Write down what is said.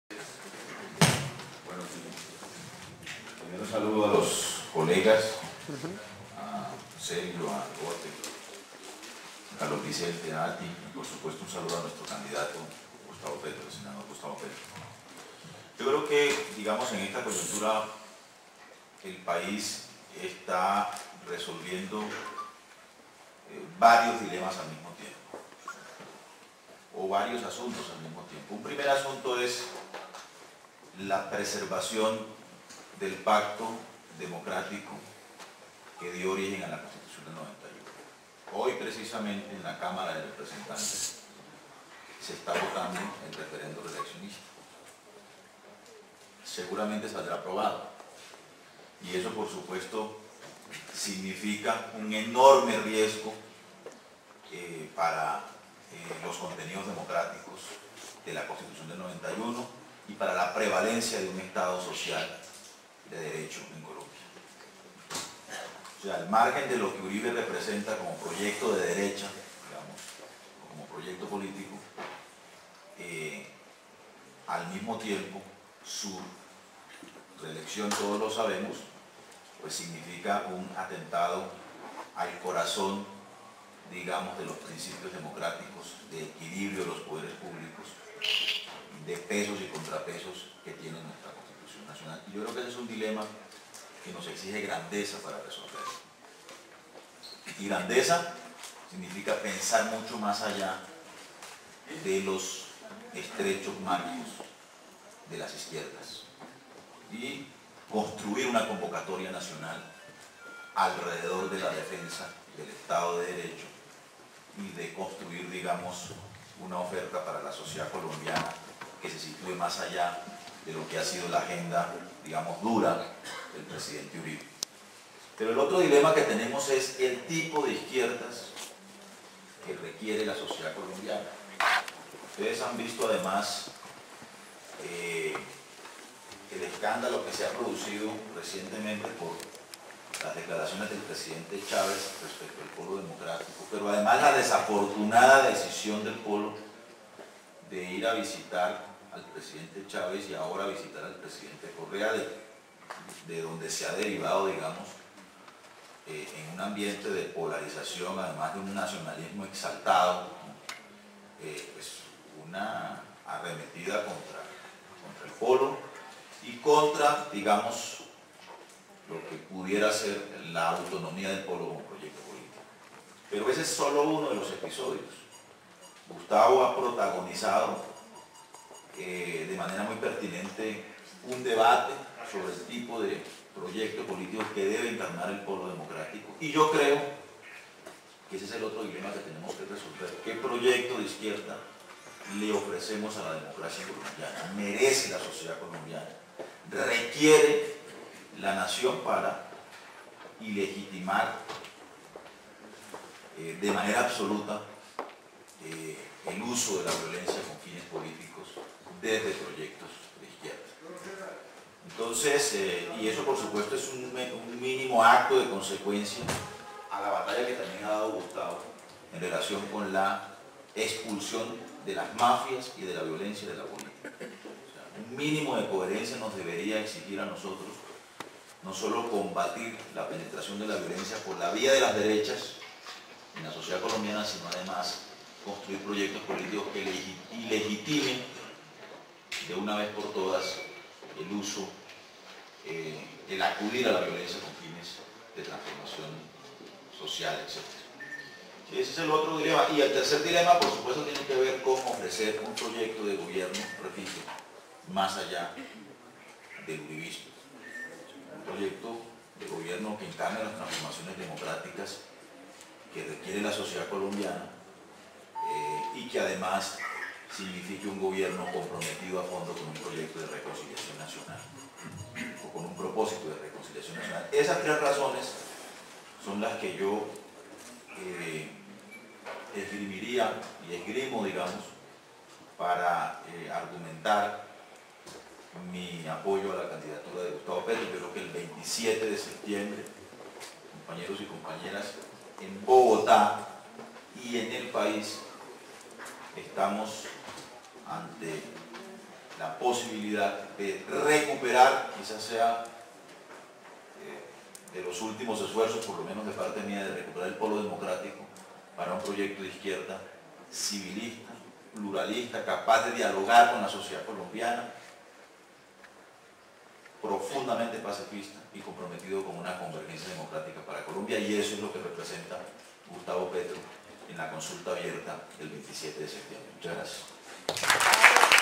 Bueno, primero saludo a los colegas, a Sergio, a Bote, a los Vicente, a Ati, y por supuesto un saludo a nuestro candidato Gustavo Petro, el senador Gustavo Petro. Yo creo que, digamos, en esta coyuntura el país está resolviendo varios dilemas al mismo tiempo, o varios asuntos al mismo tiempo. Un primer asunto es la preservación del pacto democrático que dio origen a la Constitución del 91. Hoy, precisamente, en la Cámara de Representantes se está votando el referendo reeleccionista. Seguramente saldrá aprobado. Y eso, por supuesto, significa un enorme riesgo para los contenidos democráticos de la Constitución del 91 y para la prevalencia de un Estado social de derecho en Colombia. O sea, al margen de lo que Uribe representa como proyecto de derecha, digamos, o como proyecto político, al mismo tiempo su reelección, todos lo sabemos, pues significa un atentado al corazón, digamos, de los principios democráticos, de equilibrio de los poderes públicos, de pesos y contrapesos que tiene nuestra Constitución Nacional. Y yo creo que ese es un dilema que nos exige grandeza para resolver. Y grandeza significa pensar mucho más allá de los estrechos márgenes de las izquierdas y construir una convocatoria nacional alrededor de la defensa del Estado de Derecho y de construir, digamos, una oferta para la sociedad colombiana que se sitúe más allá de lo que ha sido la agenda, digamos, dura del presidente Uribe. Pero el otro dilema que tenemos es el tipo de izquierdas que requiere la sociedad colombiana. Ustedes han visto además el escándalo que se ha producido recientemente por las declaraciones del presidente Chávez respecto al Polo Democrático, pero además la desafortunada decisión del Polo de ir a visitar al presidente Chávez y ahora visitar al presidente Correa, de donde se ha derivado, digamos, en un ambiente de polarización, además de un nacionalismo exaltado, pues una arremetida contra el Polo y contra, digamos, lo que pudiera ser la autonomía del Polo como proyecto político. Pero ese es solo uno de los episodios. Gustavo ha protagonizado de manera muy pertinente un debate sobre el tipo de proyecto político que debe encarnar el Polo Democrático. Y yo creo que ese es el otro dilema que tenemos que resolver. ¿Qué proyecto de izquierda le ofrecemos a la democracia colombiana? ¿Merece la sociedad colombiana? ¿Requiere la nación para ilegitimar de manera absoluta el uso de la violencia con fines políticos desde proyectos de izquierda? Entonces, y eso por supuesto es un mínimo acto de consecuencia a la batalla que también ha dado Gustavo en relación con la expulsión de las mafias y de la violencia de la política. O sea, un mínimo de coherencia nos debería exigir a nosotros no solo combatir la penetración de la violencia por la vía de las derechas en la sociedad colombiana, sino además construir proyectos políticos que ilegitimen de una vez por todas el uso, el acudir a la violencia con fines de transformación social, etc. Ese es el otro dilema. Y el tercer dilema, por supuesto, tiene que ver con ofrecer un proyecto de gobierno, repito, más allá del uribismo. Un proyecto de gobierno que encarne las transformaciones democráticas que requiere la sociedad colombiana y que además signifique un gobierno comprometido a fondo con un proyecto de reconciliación nacional o con un propósito de reconciliación nacional. Esas tres razones son las que yo esgrimiría y esgrimo, digamos, para argumentar mi apoyo a la candidatura de Gustavo Petro. Yo creo que el 27 de septiembre, compañeros y compañeras, en Bogotá y en el país estamos ante la posibilidad de recuperar, quizás sea de los últimos esfuerzos, por lo menos de parte mía, de recuperar el polo democrático para un proyecto de izquierda civilista, pluralista, capaz de dialogar con la sociedad colombiana, profundamente pacifista y comprometido con una convergencia democrática para Colombia, y eso es lo que representa Gustavo Petro en la consulta abierta del 27 de septiembre. Muchas gracias.